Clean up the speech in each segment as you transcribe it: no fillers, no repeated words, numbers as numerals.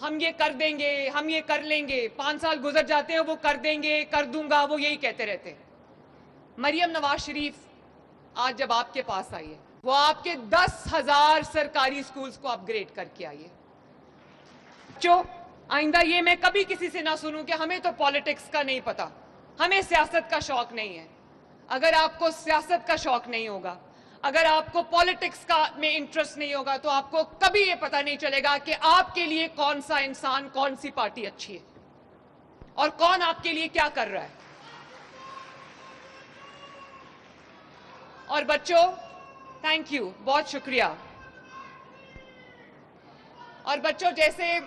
ہم یہ کر دیں گے، ہم یہ کر لیں گے، 5 سال گزر جاتے ہیں، وہ کر دیں گے، کر دوں گا، وہ یہی کہتے رہتے ہیں۔ مریم نواز شریف آج جب آپ کے پاس آئی ہے، وہ آپ کے 10,000 سرکاری سکولز کو اپ گریڈ کر کے آئی ہے۔ جو آئندہ یہ میں کبھی کسی سے نہ سنوں کہ ہمیں تو پالیٹکس کا نہیں پتا، ہمیں سیاست کا شوق نہیں ہے۔ اگر آپ کو سیاست کا شوق نہیں ہوگا، اگر آپ کو پالیٹکس کا میں انٹرسٹ نہیں ہوگا، تو آپ کو کبھی یہ پتا نہیں چلے گا کہ آپ کے لیے کون سا انسان، کون سی پارٹی اچھی ہے اور کون آپ کے لیے کیا کر رہا ہے۔ اور بچوں، تھینک یو، بہت شکریہ۔ اور بچوں، جیسے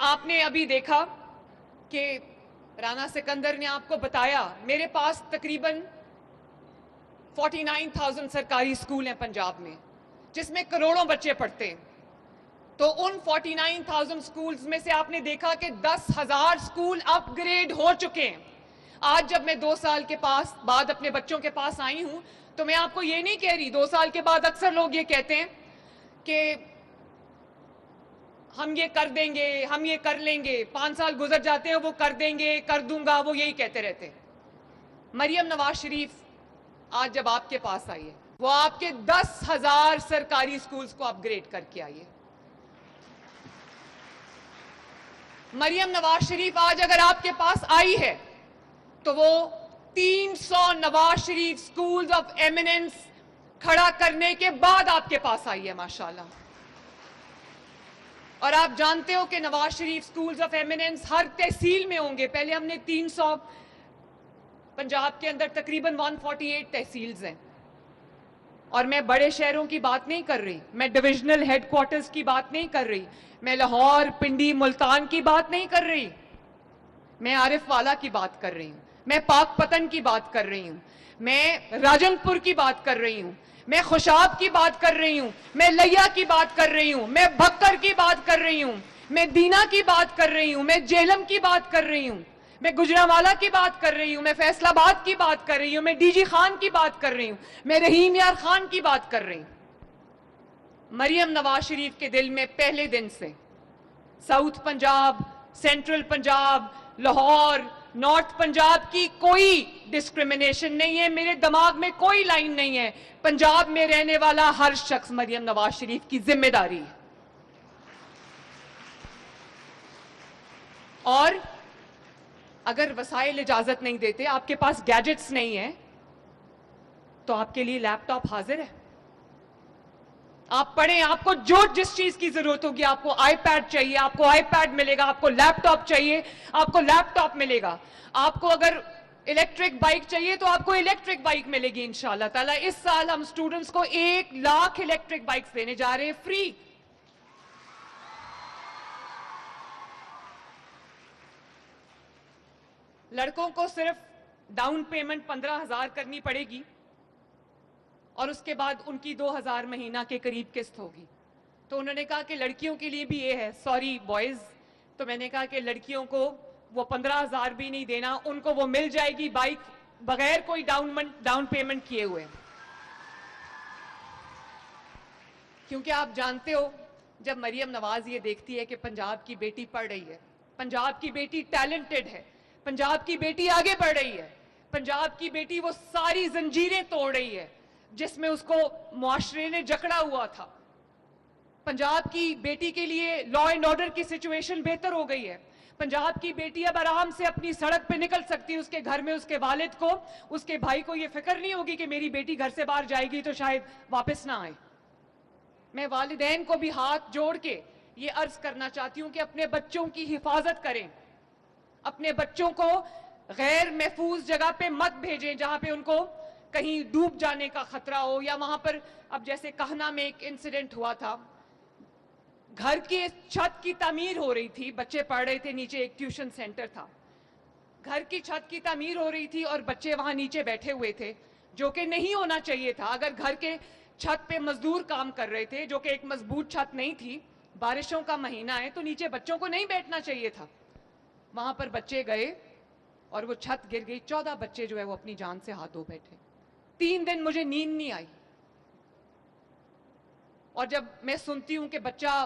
آپ نے ابھی دیکھا کہ رانا سکندر نے آپ کو بتایا، میرے پاس تقریباً 49,000 سرکاری سکول ہیں پنجاب میں، جس میں کروڑوں بچے پڑھتے ہیں۔ تو ان 49,000 سکولز میں سے آپ نے دیکھا کہ 10,000 سکول اپ گریڈ ہو چکے ہیں۔ آج جب میں 2 سال کے بعد اپنے بچوں کے پاس آئی ہوں، تو میں آپ کو یہ نہیں کہہ رہی، 2 سال کے بعد اکثر لوگ یہ کہتے ہیں کہ ہم یہ کر دیں گے، ہم یہ کر لیں گے، 5 سال گزر جاتے ہیں، وہ کر دیں گے، کر دوں گا، وہ یہی کہتے رہتے ہیں۔ مریم نواز شریف آج جب آپ کے پاس آئی ہے، وہ آپ کے 10,000 سرکاری سکولز کو اپ گریڈ کر کے آئی ہے۔ مریم نواز شریف آج اگر آپ کے پاس آئی ہے تو وہ 300 Nawaz Sharif schools of eminence کھڑا کرنے کے بعد آپ کے پاس آئی ہے، ماشاءاللہ۔ اور آپ جانتے ہو کہ Nawaz Sharif schools of eminence ہر تحصیل میں ہوں گے۔ پہلے ہم نے 300، پنجاب کے اندر تقریباً 148 تحصیلز ہیں۔ اور میں بڑے شہروں کی بات نہیں کر رہی، میں ڈویژنل ہیڈ کوارٹرز کی بات نہیں کر رہی، میں لاہور، پنڈی، ملتان کی بات نہیں کر رہی، میں عارف والا کی بات کر رہی ہوں، میں پاک پتن کی بات کر رہی ہوں، میں راجن پور کی بات کر رہی ہوں، میں خوشاب کی بات کر رہی ہوں، میں لیا کی بات کر رہی ہوں، میں بھکر کی بات کر رہی ہوں، میں دینا کی بات کر رہی ہوں، میں جیلم کی بات کر رہی ہوں، میں گجرانوالہ کی بات کر رہی ہوں، میں فیصل آباد کی بات کر رہی ہوں، میں ڈی جی خان کی بات کر رہی ہوں، میں رحیم یار خان کی بات کر رہی ہوں۔ مریم نواز شریف کے دل میں پہلے دن سے south Punjab, central Punjab, Lahore, north Punjab کی کوئی ڈسکریمنیشن نہیں ہے، میرے دماغ میں کوئی لائن نہیں ہے۔ پنجاب میں رہنے والا ہر شخص مریم نواز شریف کی ذمہ داری ہے۔ اور اگر وسائل اجازت نہیں دیتے، آپ کے پاس گیجٹس نہیں ہیں، تو آپ کے لیے لیپ ٹاپ حاضر ہے۔ آپ پڑھیں، آپ کو جس چیز کی ضرورت ہوگی، آپ کو آئی پیڈ چاہیے، آپ کو آئی پیڈ ملے گا، آپ کو لیپ ٹاپ چاہیے، آپ کو لیپ ٹاپ ملے گا، آپ کو اگر الیکٹرک بائک چاہیے تو آپ کو الیکٹرک بائک ملے گی انشاءاللہ تعالیٰ۔ اس سال ہم سٹوڈنٹس کو 1,00,000 الیکٹرک بائکس دینے جا رہے ہیں، فری۔ لڑکوں کو صرف ڈاؤن پیمنٹ 15,000 کرنی پڑے گی، اور اس کے بعد ان کی 2,000 مہینہ کے قریب قسط ہوگی۔ تو انہوں نے کہا کہ لڑکیوں کے لیے بھی یہ ہے، سوری بوائز، تو میں نے کہا کہ لڑکیوں کو وہ 15,000 بھی نہیں دینا، ان کو وہ مل جائے گی بائک بغیر کوئی ڈاؤن پیمنٹ کیے ہوئے۔ کیونکہ آپ جانتے ہو، جب مریم نواز یہ دیکھتی ہے کہ پنجاب کی بیٹی پڑھ رہی ہے، پنجاب کی بیٹی ٹیلنٹڈ ہے، پنجاب کی بیٹی آگے بڑھ رہی ہے، پنجاب کی بیٹی وہ ساری زنجیریں توڑ رہی ہے جس میں اس کو معاشرے نے جکڑا ہوا تھا، پنجاب کی بیٹی کے لیے لا اینڈ آرڈر کی سچویشن بہتر ہو گئی ہے، پنجاب کی بیٹی اب آرام سے اپنی سڑک پہ نکل سکتی ہے، اس کے گھر میں اس کے والد کو، اس کے بھائی کو یہ فکر نہیں ہوگی کہ میری بیٹی گھر سے باہر جائے گی تو شاید واپس نہ آئے۔ میں والدین کو بھی ہاتھ جوڑ کے یہ عرض کرنا چاہتی ہوں کہ اپنے بچوں کی حفاظت کریں، اپنے بچوں کو غیر محفوظ جگہ پہ مت بھیجیں جہاں پہ ان کو کہیں ڈوب جانے کا خطرہ ہو، یا وہاں پر اب جیسے کہنا میں ایک انسیڈنٹ ہوا تھا، گھر کی چھت کی تعمیر ہو رہی تھی، بچے پڑھ رہے تھے، نیچے ایک ٹیوشن سینٹر تھا، گھر کی چھت کی تعمیر ہو رہی تھی اور بچے وہاں نیچے بیٹھے ہوئے تھے، جو کہ نہیں ہونا چاہیے تھا۔ اگر گھر کے چھت پہ مزدور کام کر رہے تھے، جو کہ ایک مضبوط چھت نہیں تھی، بارشوں کا مہینہ ہے، تو نیچے بچوں کو نہیں بیٹھنا چاہیے تھا۔ وہاں پر بچے گئے اور وہ چھت گر گئی، 14 بچے جو ہے وہ اپنی جان سے ہاتھ دھو بیٹھے۔ 3 دن مجھے نیند نہیں آئی، اور جب میں سنتی ہوں کہ بچہ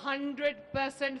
100%